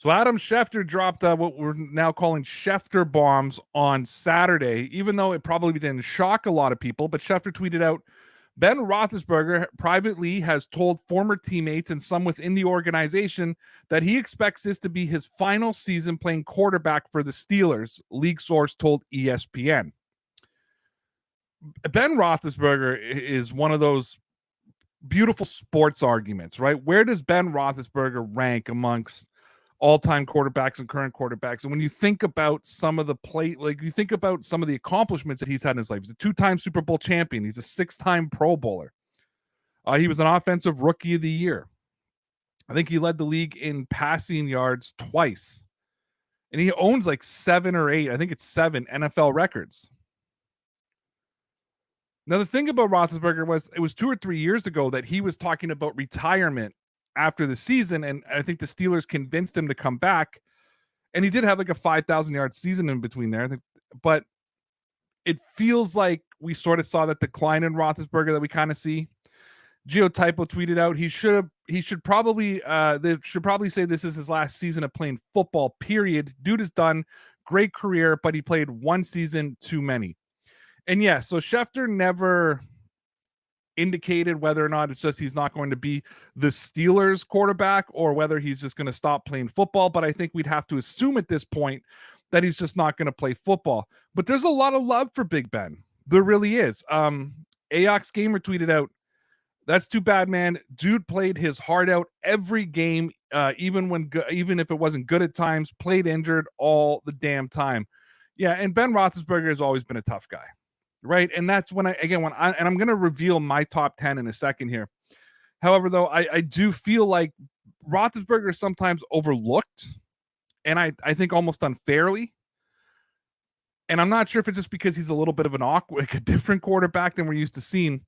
So Adam Schefter dropped what we're now calling Schefter bombs on Saturday, even though it probably didn't shock a lot of people. But Schefter tweeted out, Ben Roethlisberger privately has told former teammates and some within the organization that he expects this to be his final season playing quarterback for the Steelers, league source told ESPN. Ben Roethlisberger is one of those beautiful sports arguments, right? Where does Ben Roethlisberger rank amongst all-time quarterbacks and current quarterbacks? And when you think about some of the you think about some of the accomplishments that he's had in his life, he's a 2-time Super Bowl champion. He's a 6-time Pro Bowler. He was an offensive rookie of the year. I think he led the league in passing yards twice. And he owns like 7 or 8, I think it's 7 NFL records. Now, the thing about Roethlisberger was it was 2 or 3 years ago that he was talking about retirement after the season, and I think the Steelers convinced him to come back, and he did have like a 5,000-yard season in between there, I think, but it feels like we sort of saw that decline in Roethlisberger that we kind of see. Geotypo tweeted out they should probably say this is his last season of playing football, period. Dude is done, great career, but he played 1 season too many. And yeah, so Schefter never indicated whether or not it's just he's not going to be the Steelers quarterback or whether he's just going to stop playing football. But I think we'd have to assume at this point that he's just not going to play football. But there's a lot of love for Big Ben. There really is. Aox Gamer tweeted out, "That's too bad, man. Dude played his heart out every game, even if it wasn't good at times, played injured all the damn time." Yeah, and Ben Roethlisberger has always been a tough guy. Right. And that's when I'm going to reveal my top 10 in a second here. However, though, I do feel like Roethlisberger is sometimes overlooked, and I think almost unfairly. And I'm not sure if it's just because he's a little bit of a different quarterback than we're used to seeing.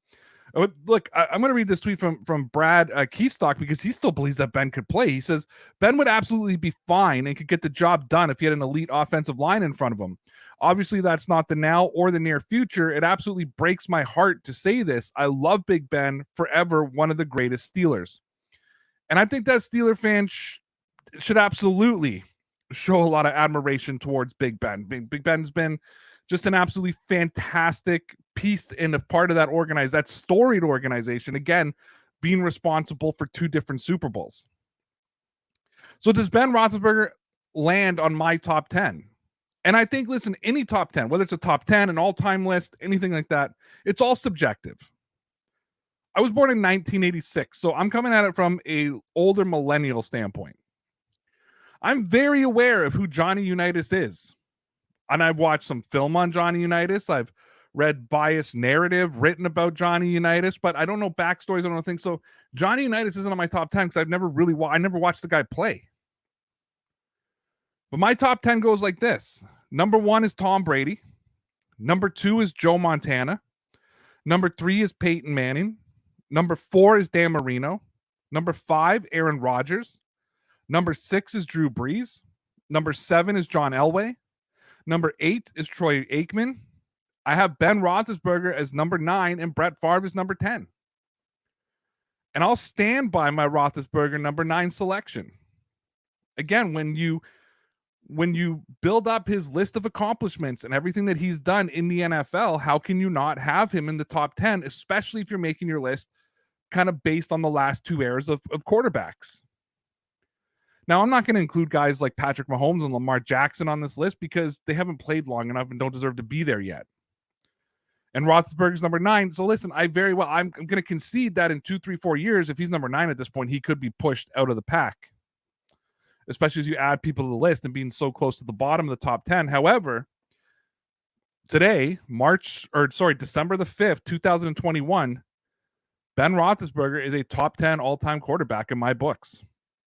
Look, I'm going to read this tweet from Brad Keystock because he still believes that Ben could play. He says, Ben would absolutely be fine and could get the job done if he had an elite offensive line in front of him. Obviously, that's not the now or the near future. It absolutely breaks my heart to say this. I love Big Ben, forever one of the greatest Steelers. And I think that Steeler fan should absolutely show a lot of admiration towards Big Ben. Big Ben's been just an absolutely fantastic piece and a part of that storied organization, again, being responsible for 2 different Super Bowls. So does Ben Roethlisberger land on my top 10? And I think, listen, any top 10, whether it's a top 10, an all-time list, anything like that, it's all subjective. I was born in 1986, so I'm coming at it from a older millennial standpoint. I'm very aware of who Johnny Unitas is. And I've watched some film on Johnny Unitas. I've read biased narrative written about Johnny Unitas, but I don't know backstories. I don't know things. So Johnny Unitas isn't on my top 10 because I never watched the guy play. But my top 10 goes like this. Number 1 is Tom Brady. Number 2 is Joe Montana. Number 3 is Peyton Manning. Number 4 is Dan Marino. Number 5, Aaron Rodgers. Number 6 is Drew Brees. Number 7 is John Elway. Number 8 is Troy Aikman. I have Ben Roethlisberger as number 9 and Brett Favre as number 10. And I'll stand by my Roethlisberger number 9 selection. Again, when you build up his list of accomplishments and everything that he's done in the NFL, how can you not have him in the top 10, especially if you're making your list kind of based on the last 2 eras of quarterbacks? Now, I'm not going to include guys like Patrick Mahomes and Lamar Jackson on this list because they haven't played long enough and don't deserve to be there yet. And Roethlisberger's number 9. So listen, I'm going to concede that in 2, 3, 4 years, if he's number 9 at this point, he could be pushed out of the pack, especially as you add people to the list and being so close to the bottom of the top 10. However, today, December the 5th, 2021, Ben Roethlisberger is a top 10 all-time quarterback in my books.